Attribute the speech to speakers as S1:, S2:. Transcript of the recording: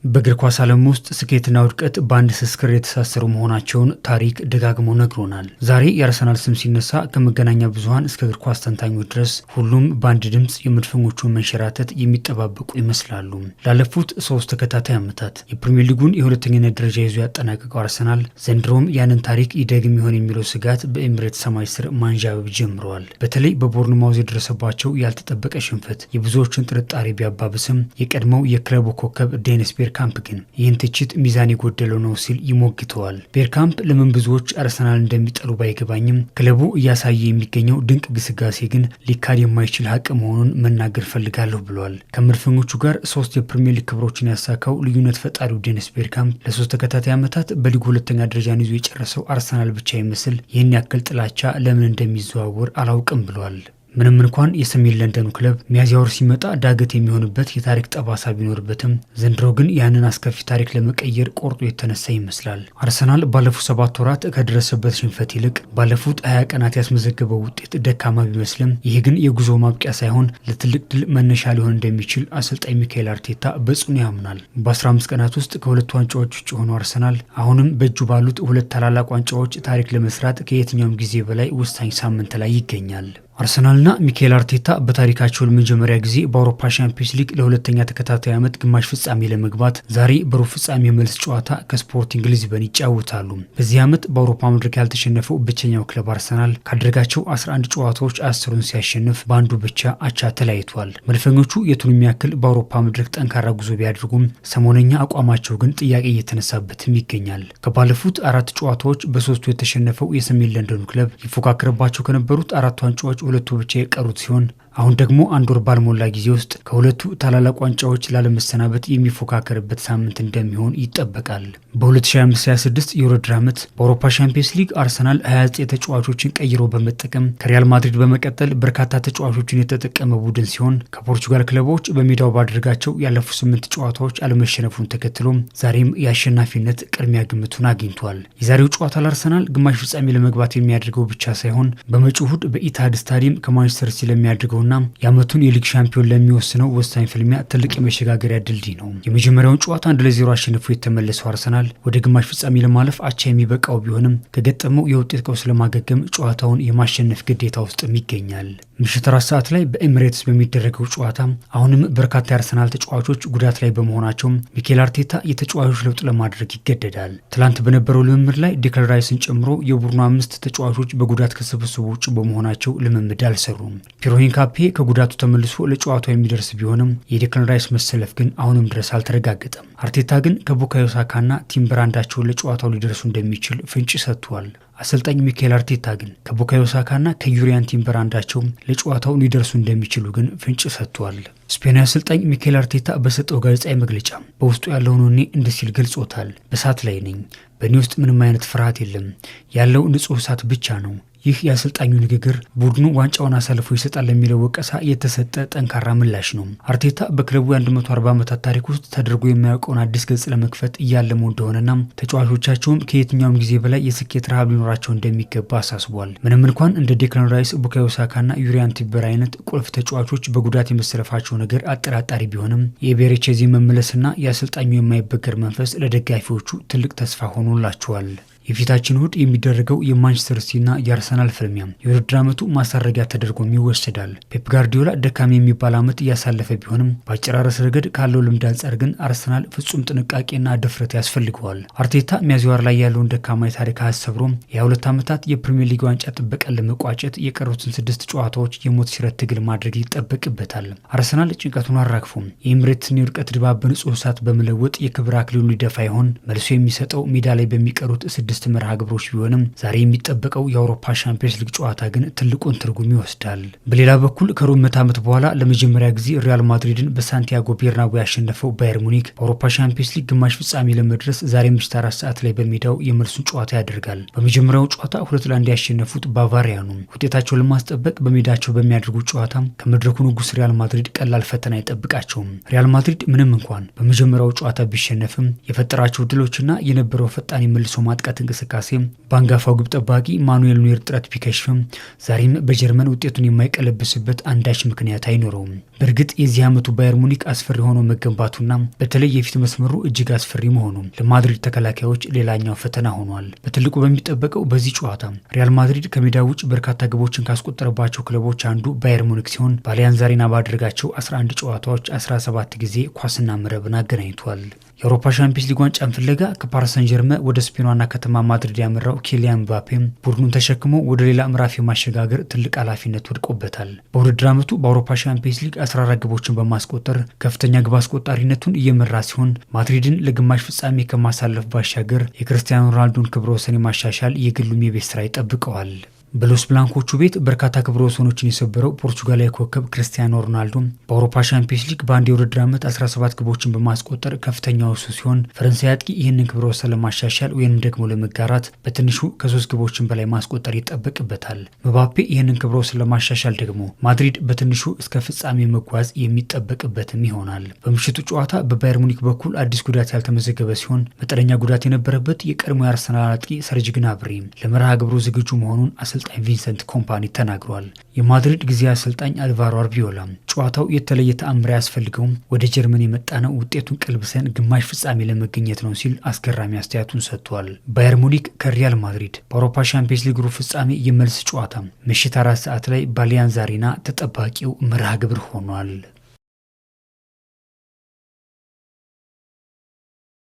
S1: በእግር ኳስ ዓለም ውስጥ ስኬትና ውድቀት በአንድ ስስክር የተሳሰሩ መሆናቸውን ታሪክ ደጋግሞ ነግሮናል። ዛሬ የአርሰናል ስም ሲነሳ ከመገናኛ ብዙኃን እስከ እግር ኳስ ተንታኞች ድረስ ሁሉም በአንድ ድምፅ የመድፈኞቹን መንሸራተት የሚጠባበቁ ይመስላሉ። ላለፉት 3 ተከታታይ ዓመታት የፕሪሚየር ሊጉን የሁለተኝነት ደረጃ ይዞ ያጠናቀቀው አርሰናል ዘንድሮም ያንን ታሪክ ይደግም ይሆን የሚለው ስጋት በኤምሬት ሰማይ ስር ማንዣበብ ጀምረዋል። በተለይ በቦርንማውዝ የደረሰባቸው ያልተጠበቀ ሽንፈት የብዙዎችን ጥርጣሬ ቢያባብስም የቀድሞው የክለቡ ኮከብ ዴኒስ ቤርካምፕ ግን ይህን ትችት ሚዛን የጎደለው ነው ሲል ይሞግተዋል። ቤርካምፕ ለምን ብዙዎች አርሰናል እንደሚጠሉ ባይገባኝም ክለቡ እያሳየ የሚገኘው ድንቅ ግስጋሴ ግን ሊካድ የማይችል ሀቅ መሆኑን መናገር ፈልጋለሁ ብሏል። ከመድፈኞቹ ጋር 3 የፕሪሚየር ሊግ ክብሮችን ያሳካው ልዩነት ፈጣሪው ዴኒስ ቤርካምፕ ለ3 ተከታታይ ዓመታት በሊጉ ሁለተኛ ደረጃን ይዞ የጨረሰው አርሰናል ብቻ ይመስል ይህን ያክል ጥላቻ ለምን እንደሚዘዋወር አላውቅም ብሏል። ምንም እንኳን የሰሜን ለንደኑ ክለብ ሚያዝያ ወር ሲመጣ ዳገት የሚሆንበት የታሪክ ጠባሳ ቢኖርበትም ዘንድሮ ግን ያንን አስከፊ ታሪክ ለመቀየር ቆርጦ የተነሳ ይመስላል። አርሰናል ባለፉት 7 ወራት ከደረሰበት ሽንፈት ይልቅ ባለፉት 20 ቀናት ያስመዘገበው ውጤት ደካማ ቢመስልም ይህ ግን የጉዞ ማብቂያ ሳይሆን ለትልቅ ድል መነሻ ሊሆን እንደሚችል አሰልጣኝ ሚካኤል አርቴታ በጽኑ ያምናል። በ15 ቀናት ውስጥ ከ2 ዋንጫዎች ውጭ የሆነው አርሰናል አሁንም በእጁ ባሉት 2 ታላላቅ ዋንጫዎች ታሪክ ለመስራት ከየትኛውም ጊዜ በላይ ወሳኝ ሳምንት ላይ ይገኛል። አርሰናልና ሚካኤል አርቴታ በታሪካቸው ለመጀመሪያ ጊዜ በአውሮፓ ሻምፒዮንስ ሊግ ለሁለተኛ ተከታታይ ዓመት ግማሽ ፍጻሜ ለመግባት ዛሬ በሩብ ፍጻሜ መልስ ጨዋታ ከስፖርቲንግ ሊዝበን ይጫወታሉ። በዚህ ዓመት በአውሮፓ መድረክ ያልተሸነፈው ብቸኛው ክለብ አርሰናል ካደረጋቸው 11 ጨዋታዎች 10ሩን ሲያሸንፍ በአንዱ ብቻ አቻ ተለያይቷል። መድፈኞቹ የቱንም ያክል በአውሮፓ መድረክ ጠንካራ ጉዞ ቢያደርጉም ሰሞነኛ አቋማቸው ግን ጥያቄ እየተነሳበትም ይገኛል። ከባለፉት 4 ጨዋታዎች በ3ቱ የተሸነፈው የሰሜን ለንደኑ ክለብ ይፎካከርባቸው ከነበሩት 4 ዋንጫዎች 2ቱ ብቻ የቀሩት ሲሆን አሁን ደግሞ 1 ወር ባልሞላ ጊዜ ውስጥ ከ2ቱ ታላላቅ ዋንጫዎች ላለመሰናበት የሚፎካከርበት ሳምንት እንደሚሆን ይጠበቃል። በ2025/26 የውድድር ዓመት በአውሮፓ ሻምፒዮንስ ሊግ አርሰናል 29 ተጫዋቾችን ቀይሮ በመጠቀም ከሪያል ማድሪድ በመቀጠል በርካታ ተጫዋቾችን የተጠቀመ ቡድን ሲሆን ከፖርቹጋል ክለቦች በሜዳው ባደረጋቸው ያለፉት 8 ጨዋታዎች አለመሸነፉን ተከትሎም ዛሬም የአሸናፊነት ቅድሚያ ግምቱን አግኝቷል። የዛሬው ጨዋታ ለአርሰናል ግማሽ ፍጻሜ ለመግባት የሚያደርገው ብቻ ሳይሆን በመጪው እሁድ በኢትሃድ ስታዲየም ከማንቸስተር ሲቲ ለሚያደርገው የዓመቱን የሊግ ሻምፒዮን ለሚወስነው ወሳኝ ፍልሚያ ትልቅ የመሸጋገሪያ ድልድይ ነው። የመጀመሪያውን ጨዋታ 1-0 አሸንፎ የተመለሰው አርሰናል ወደ ግማሽ ፍጻሜ ለማለፍ አቻ የሚበቃው ቢሆንም ከገጠመው የውጤት ቀውስ ለማገገም ጨዋታውን የማሸነፍ ግዴታ ውስጥም ይገኛል። ምሽት 4 ሰዓት ላይ በኤምሬትስ በሚደረገው ጨዋታ አሁንም በርካታ የአርሰናል ተጫዋቾች ጉዳት ላይ በመሆናቸው ሚካኤል አርቴታ የተጫዋቾች ለውጥ ለማድረግ ይገደዳል። ትላንት በነበረው ልምምድ ላይ ዴክላን ራይስን ጨምሮ የቡድኑ 5 ተጫዋቾች በጉዳት ከስብስቡ ውጭ በመሆናቸው ልምምድ አልሰሩም። ፒሮሂንካፔ ከጉዳቱ ተመልሶ ለጨዋታው የሚደርስ ቢሆንም የዴክላን ራይስ መሰለፍ ግን አሁንም ድረስ አልተረጋገጠም። አርቴታ ግን ከቡካዮ ሳካና ቲምበር አንዳቸውን ለጨዋታው ሊደርሱ እንደሚችል ፍንጭ ሰጥቷል። አሰልጣኝ ሚካኤል አርቴታ ግን ከቡካዮ ሳካና ከዩሪያን ቲምበር አንዳቸው ለጨዋታው ሊደርሱ እንደሚችሉ ግን ፍንጭ ሰጥቷል። ስፔናዊ አሰልጣኝ ሚካኤል አርቴታ በሰጠው ጋዜጣዊ መግለጫ በውስጡ ያለውን እኔ እንዲህ ሲል ገልጾታል። በእሳት ላይ ነኝ። በእኔ ውስጥ ምንም አይነት ፍርሃት የለም። ያለው ንጹህ እሳት ብቻ ነው። ይህ የአሰልጣኙ ንግግር ቡድኑ ዋንጫውን አሳልፎ ይሰጣል ለሚለው ወቀሳ የተሰጠ ጠንካራ ምላሽ ነው። አርቴታ በክለቡ የ140 ዓመታት ታሪክ ውስጥ ተደርጎ የማያውቀውን አዲስ ገጽ ለመክፈት እያለሙ እንደሆነና ተጫዋቾቻቸውም ከየትኛውም ጊዜ በላይ የስኬት ረሃብ ሊኖራቸው እንደሚገባ አሳስቧል። ምንም እንኳን እንደ ዴክላን ራይስ፣ ቡካዮ ሳካና ዩሪያን ቲምበር አይነት ቁልፍ ተጫዋቾች በጉዳት የመሰለፋቸው ነገር አጠራጣሪ ቢሆንም የኤቤሬቺዜ መመለስና የአሰልጣኙ የማይበገር መንፈስ ለደጋፊዎቹ ትልቅ ተስፋ ሆኖላቸዋል። የፊታችን እሁድ የሚደረገው የማንቸስተር ሲቲና የአርሰናል ፍልሚያ የውድድር ዓመቱ ማሳረጊያ ተደርጎም ይወሰዳል። ፔፕ ጋርዲዮላ ደካሚ የሚባል ዓመት እያሳለፈ ቢሆንም በአጨራረስ ረገድ ካለው ልምድ አንጻር ግን አርሰናል ፍጹም ጥንቃቄና ድፍረት ያስፈልገዋል። አርቴታ ሚያዝያ ወር ላይ ያለውን ደካማ የታሪክ አሰብሮም የ2 ዓመታት የፕሪሚየር ሊግ ዋንጫ ጥበቃን ለመቋጨት የቀሩትን 6 ጨዋታዎች የሞት ሽረት ትግል ማድረግ ይጠበቅበታል። አርሰናል ጭንቀቱን አራግፎም የኤምሬትስን የውድቀት ድባብ በንጹህ እሳት በመለወጥ የክብር አክሊሉን ሊደፋ ይሆን? መልሶ የሚሰጠው ሜዳ ላይ በሚቀሩት 6 መርሃ ግብሮች ቢሆንም ዛሬ የሚጠበቀው የአውሮፓ ሻምፒዮንስ ሊግ ጨዋታ ግን ትልቁን ትርጉም ይወስዳል። በሌላ በኩል ከሩብ ምዕተ ዓመት በኋላ ለመጀመሪያ ጊዜ ሪያል ማድሪድን በሳንቲያጎ ቤርናቡ ያሸነፈው ባየር ሙኒክ በአውሮፓ ሻምፒዮንስ ሊግ ግማሽ ፍጻሜ ለመድረስ ዛሬ ምሽት 4 ሰዓት ላይ በሜዳው የመልሱን ጨዋታ ያደርጋል። በመጀመሪያው ጨዋታ 2-1 ያሸነፉት ባቫሪያኑ ውጤታቸውን ለማስጠበቅ በሜዳቸው በሚያደርጉት ጨዋታ ከመድረኩ ንጉስ ሪያል ማድሪድ ቀላል ፈተና አይጠብቃቸውም። ሪያል ማድሪድ ምንም እንኳን በመጀመሪያው ጨዋታ ቢሸነፍም የፈጠራቸው ድሎችና የነበረው ፈጣን መልሶ ማጥቃት እንቅስቃሴ በአንጋፋው ግብ ጠባቂ ማኑኤል ኖየር ጥረት ቢከሽፍም ዛሬም በጀርመን ውጤቱን የማይቀለብስበት አንዳች ምክንያት አይኖረውም። በእርግጥ የዚህ ዓመቱ ባየር ሙኒክ አስፈሪ ሆኖ መገንባቱና በተለይ የፊት መስመሩ እጅግ አስፈሪ መሆኑ ለማድሪድ ተከላካዮች ሌላኛው ፈተና ሆኗል። በትልቁ በሚጠበቀው በዚህ ጨዋታ ሪያል ማድሪድ ከሜዳ ውጭ በርካታ ግቦችን ካስቆጠረባቸው ክለቦች አንዱ ባየር ሙኒክ ሲሆን በአሊያንዝ አሬና ባደረጋቸው 11 ጨዋታዎች 17 ጊዜ ኳስና መረብን አገናኝቷል። የአውሮፓ ሻምፒዮንስ ሊግ ዋንጫን ፍለጋ ከፓሪስ ሰን ዠርመን ወደ ስፔን ዋና ከተማ ማድሪድ ያመራው ኪሊያን ምባፔም ቡድኑን ተሸክሞ ወደ ሌላ ምዕራፍ የማሸጋገር ትልቅ ኃላፊነት ወድቆበታል። በውድድር ዓመቱ በአውሮፓ ሻምፒዮንስ ሊግ 14 ግቦችን በማስቆጠር ከፍተኛ ግብ አስቆጣሪነቱን እየመራ ሲሆን ማድሪድን ለግማሽ ፍጻሜ ከማሳለፍ ባሻገር የክርስቲያኖ ሮናልዶን ክብረ ወሰን የማሻሻል የግሉም የቤት ስራ ይጠብቀዋል። በሎስ ብላንኮቹ ቤት በርካታ ክብረ ወሰኖችን የሰበረው ፖርቹጋላዊ ኮከብ ክርስቲያኖ ሮናልዶ በአውሮፓ ሻምፒዮንስ ሊግ በአንድ የውድድር ዓመት 17 ግቦችን በማስቆጠር ከፍተኛው እሱ ሲሆን ፈረንሳይ አጥቂ ይህንን ክብረ ወሰን ለማሻሻል ወይም ደግሞ ለመጋራት በትንሹ ከ3 ግቦችን በላይ ማስቆጠር ይጠበቅበታል። ምባፔ ይህንን ክብረ ወሰን ለማሻሻል ደግሞ ማድሪድ በትንሹ እስከ ፍጻሜ መጓዝ የሚጠበቅበትም ይሆናል። በምሽቱ ጨዋታ በባየር ሙኒክ በኩል አዲስ ጉዳት ያልተመዘገበ ሲሆን መጠነኛ ጉዳት የነበረበት የቀድሞ የአርሰናል አጥቂ ሰርጅ ግናብሪ ለመርሃ ግብሩ ዝግጁ መሆኑን አሰልጣኝ ቪንሰንት ኮምፓኒ ተናግሯል። የማድሪድ ጊዜያዊ አሰልጣኝ አልቫሮ አርቢዮላ ጨዋታው የተለየ ተአምር ያስፈልገውም ወደ ጀርመን የመጣ ነው ውጤቱን ቀልብሰን ግማሽ ፍጻሜ ለመገኘት ነው ሲል አስገራሚ አስተያየቱን ሰጥቷል። ባየር ሙኒክ ከሪያል ማድሪድ በአውሮፓ ሻምፒዮንስ ሊግ ሩብ ፍጻሜ የመልስ ጨዋታ ምሽት 4 ሰዓት ላይ በአሊያንዝ አሬና ተጠባቂው መርሃ ግብር ሆኗል።